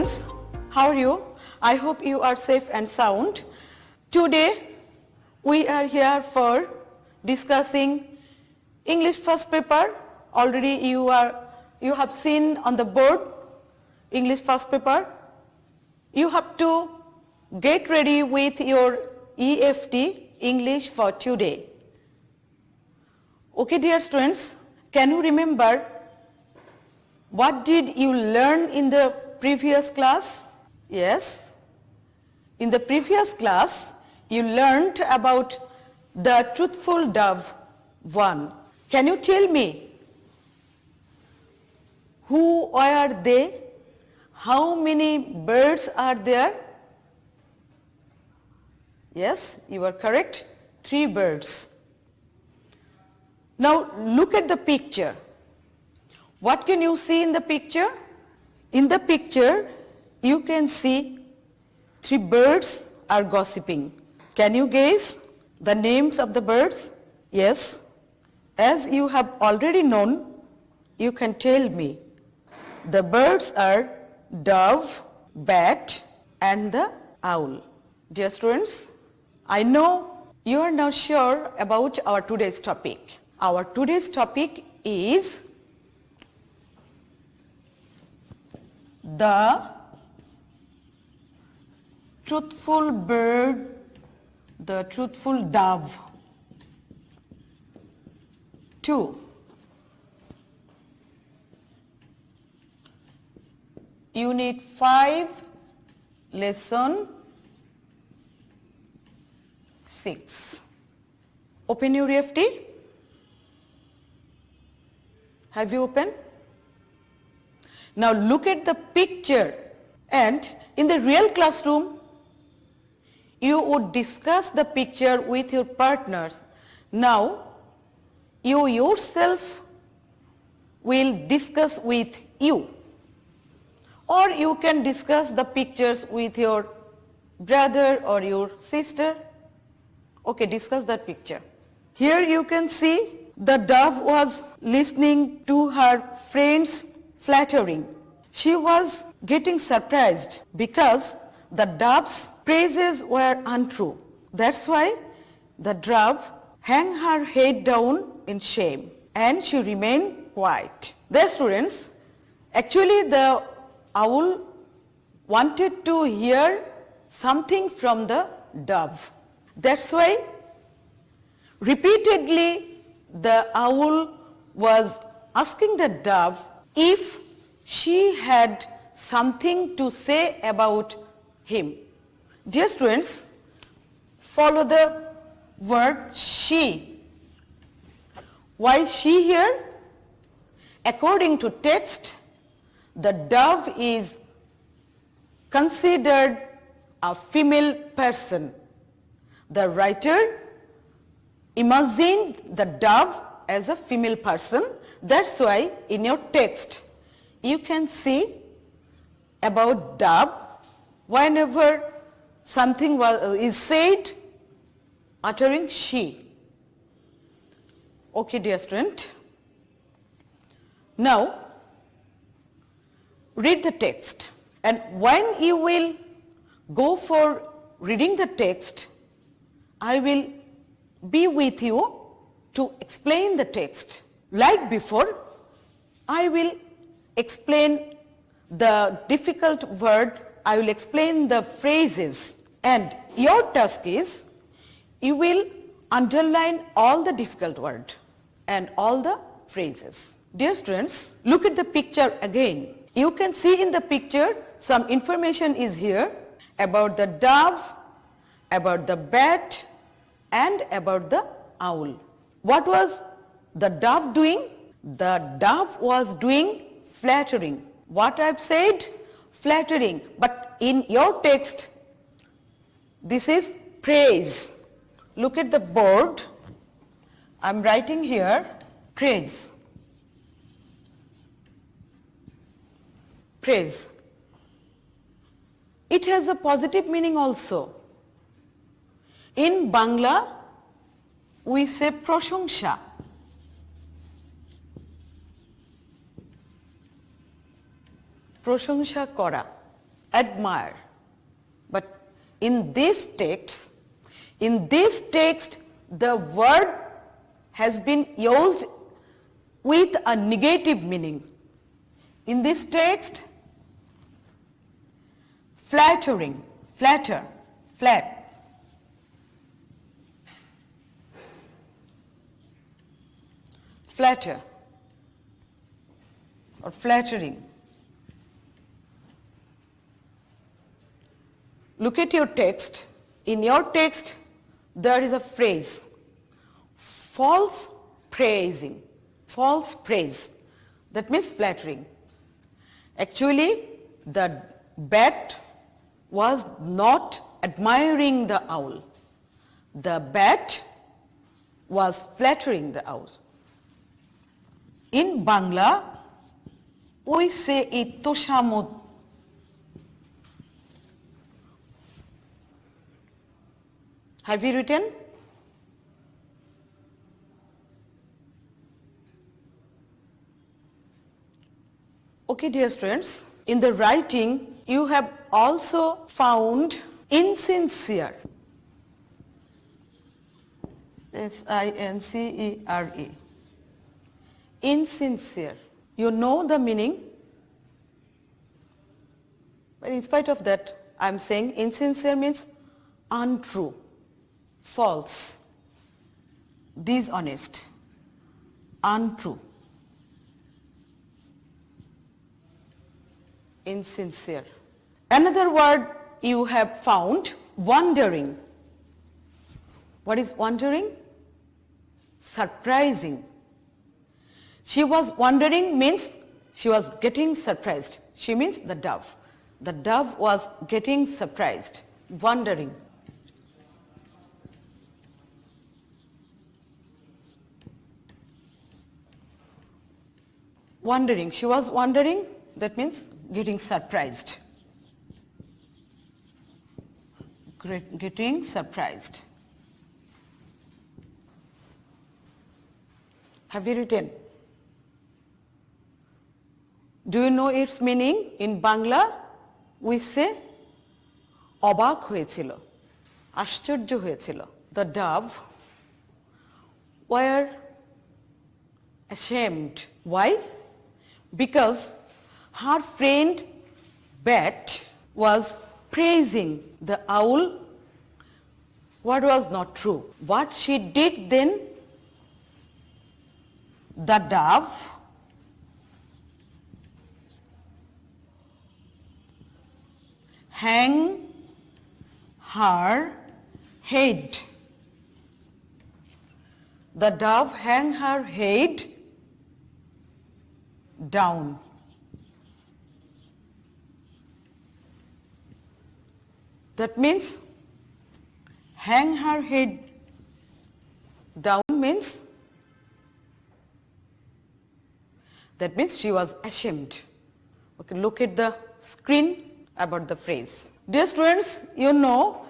students, how are you? I hope you are safe and sound. Today we are here for discussing English first paper. Already you have seen on the board English first paper. You have to get ready with your EFT, English for today. Okay, dear students, can you remember what did you learn in the previous class? Yes, in the previous class you learned about the truthful dove 1. Can you tell me who are they? How many birds are there? Yes, you are correct, 3 birds. Now look at the picture. What can you see in the picture? In the picture you can see 3 birds are gossiping. Can you guess the names of the birds? Yes, as you have already known, you can tell me. The birds are dove, bat and the owl. Dear students, I know you are now sure about our today's topic. Our today's topic is the truthful bird, the truthful dove. 2. Unit 5, lesson 6. Open your EFT. Have you opened? Now look at the picture, and in the real classroom you would discuss the picture with your partners. Now you yourself will discuss with you, or you can discuss the pictures with your brother or your sister. Okay, discuss that picture. Here you can see the dove was listening to her friends flattering. She was getting surprised because the dove's praises were untrue. That's why the dove hung her head down in shame and she remained quiet. Dear students, actually the owl wanted to hear something from the dove. That's why repeatedly the owl was asking the dove if she had something to say about him. Dear students, follow the word she. Why she here? According to text, the dove is considered a female person. The writer imagined the dove as a female person. That's why in your text you can see about dove whenever something is said uttering she. Okay, dear student. Now read the text, and when you will go for reading the text, I will be with you to explain the text. Like before, I will explain the difficult word, I will explain the phrases, and your task is you will underline all the difficult word and all the phrases. Dear students, look at the picture again. You can see in the picture some information is here about the dove, about the bat and about the owl. What was the dove doing? The dove was doing flattering. What I've said? Flattering. But in your text, this is praise. Look at the board. I'm writing here praise. Praise. It has a positive meaning also. In Bangla, we say প্রশংসা. প্রশংসা করা. admire. But in this text, the word has been used with a negative meaning. In this text, flattering, flatter, flat. Flatter or flattering. Look at your text. In your text, there is a phrase, false praising, false praise. That means flattering. Actually, the bat was not admiring the owl. The bat was flattering the owl. In Bangla, we say it toshamod. Have you written? Okay, dear students, in the writing, you have also found insincere. S-I-N-C-E-R-E. Insincere. You know the meaning, but in spite of that, I am saying insincere means untrue, false, dishonest, untrue, insincere. Another word you have found, wondering. What is wondering? Surprising. She was wondering means she was getting surprised. She means the dove. The dove was getting surprised, wondering. Wondering. She was wondering, that means getting surprised. Getting surprised. Have you written? Do you know its meaning? In Bangla, we say, অবাক হয়েছিল, আশ্চর্য হয়েছিল. The dove were ashamed. Why? Because her friend bat was praising the owl, what was not true. What she did then, the dove hang her head. The dove hang her head down. That means hang her head down means she was ashamed. Okay, look at the screen about the phrase. Dear students, you know,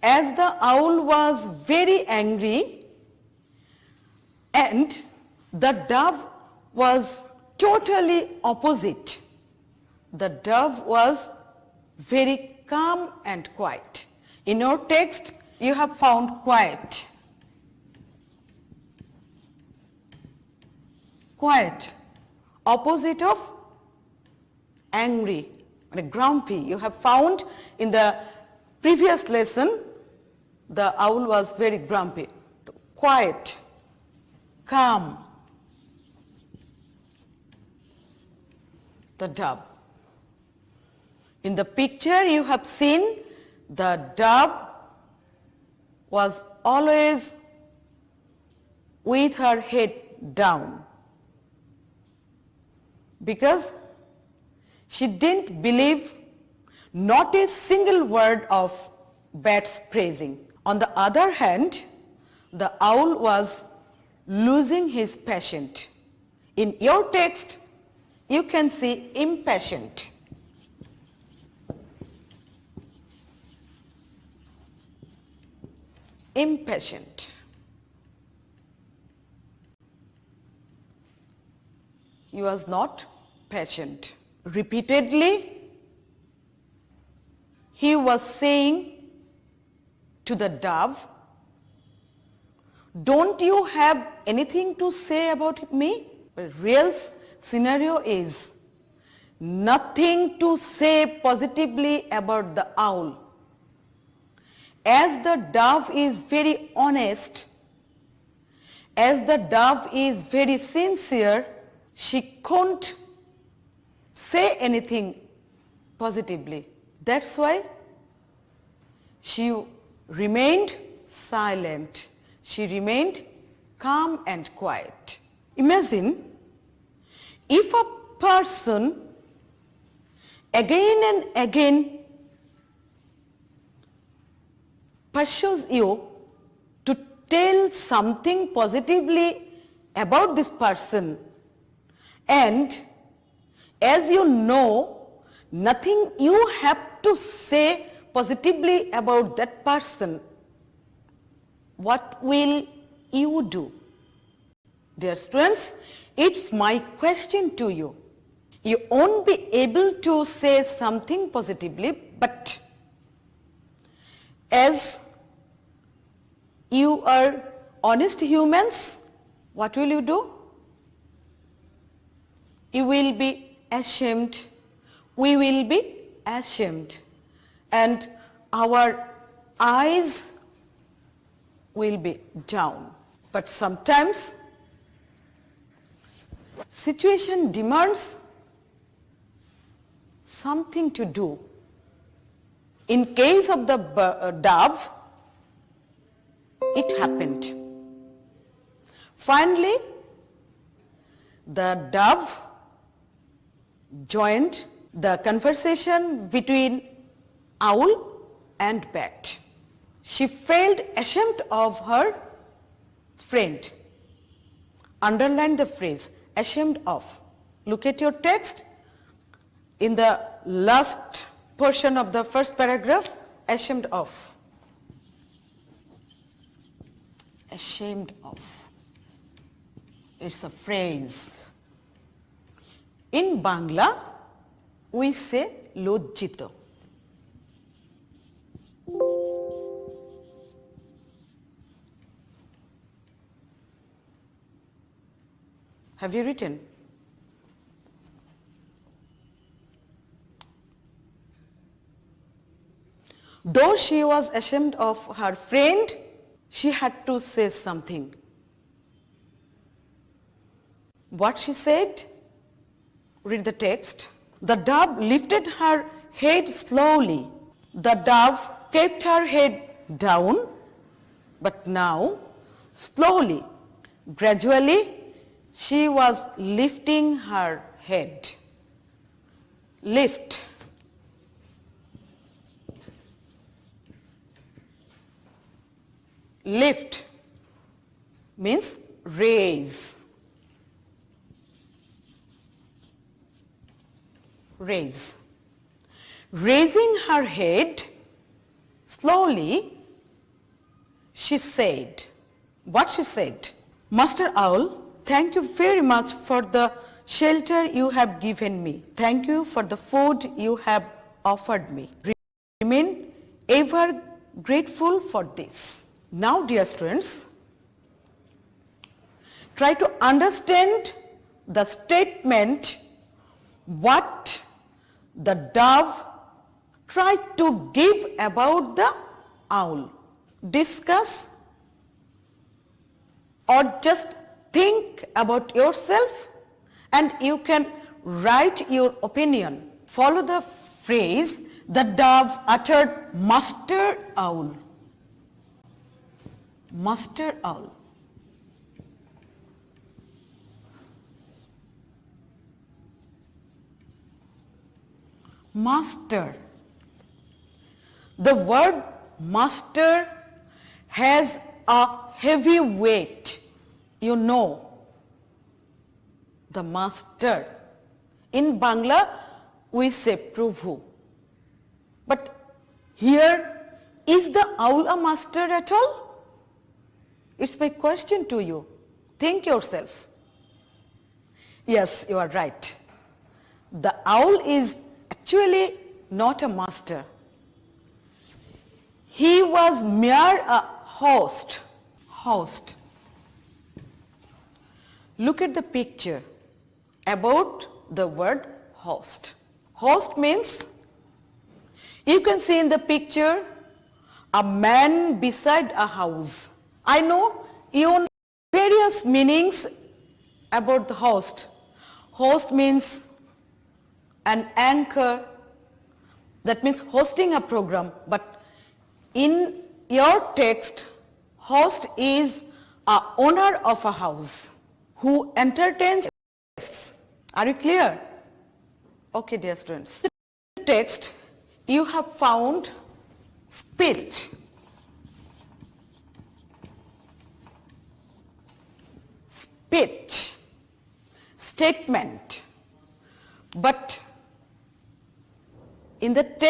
as the owl was very angry and the dove was totally opposite. The dove was very calm and quiet. In your text, you have found quiet. Quiet. Opposite of angry, grumpy. You have found in the previous lesson, the owl was very grumpy. Quiet, calm. The dove. In the picture you have seen, the dove was always with her head down because she didn't believe not a single word of bat's praising. On the other hand, the owl was losing his patience. In your text, you can see impatient. Impatient. He was not patient. Repeatedly, he was saying to the dove, don't you have anything to say about me? The real scenario is nothing to say positively about the owl. As the dove is very honest, as the dove is very sincere, she couldn't say anything positively. That's why she remained silent. She remained calm and quiet. Imagine if a person again and again pursues you to tell something positively about this person, and as you know, nothing you have to say positively about that person, what will you do? Dear students, it's my question to you. You won't be able to say something positively, but as you are honest humans, what will you do? You will be ashamed. We will be ashamed, and our eyes will be down. But sometimes situation demands something to do. In case of the dove, it happened. Finally, the dove joined the conversation between owl and bat. She felt ashamed of her friend. Underline the phrase, ashamed of. Look at your text. In the last portion of the first paragraph, ashamed of. Ashamed of. It's a phrase. In Bangla, we say lojjito. Have you written? Though she was ashamed of her friend, she had to say something. What she said? Read the text. The dove lifted her head slowly. The dove kept her head down, but now, slowly, gradually, she was lifting her head. Lift. Lift means raise. Raise. Raising her head slowly, she said, what she said? Master Owl, thank you very much for the shelter you have given me. Thank you for the food you have offered me. Remain ever grateful for this. Now, dear students, try to understand the statement what the dove tried to give about the owl. Discuss or just think about yourself and you can write your opinion. Follow the phrase, the dove uttered Master Owl. Master Owl. Master. The word master has a heavy weight. You know, the master. In Bangla, we say Prabhu. But here, is the owl a master at all? It's my question to you. Think yourself. Yes, you are right. The owl is actually not a master. He was mere a host. Host. Look at the picture about the word host. Host means, you can see in the picture a man beside a house. I know you know various meanings about the host. Host means an anchor, that means hosting a program, but in your text, host is a owner of a house who entertains guests. Are you clear? Okay, dear students. In the text, you have found speech, statement, but in the text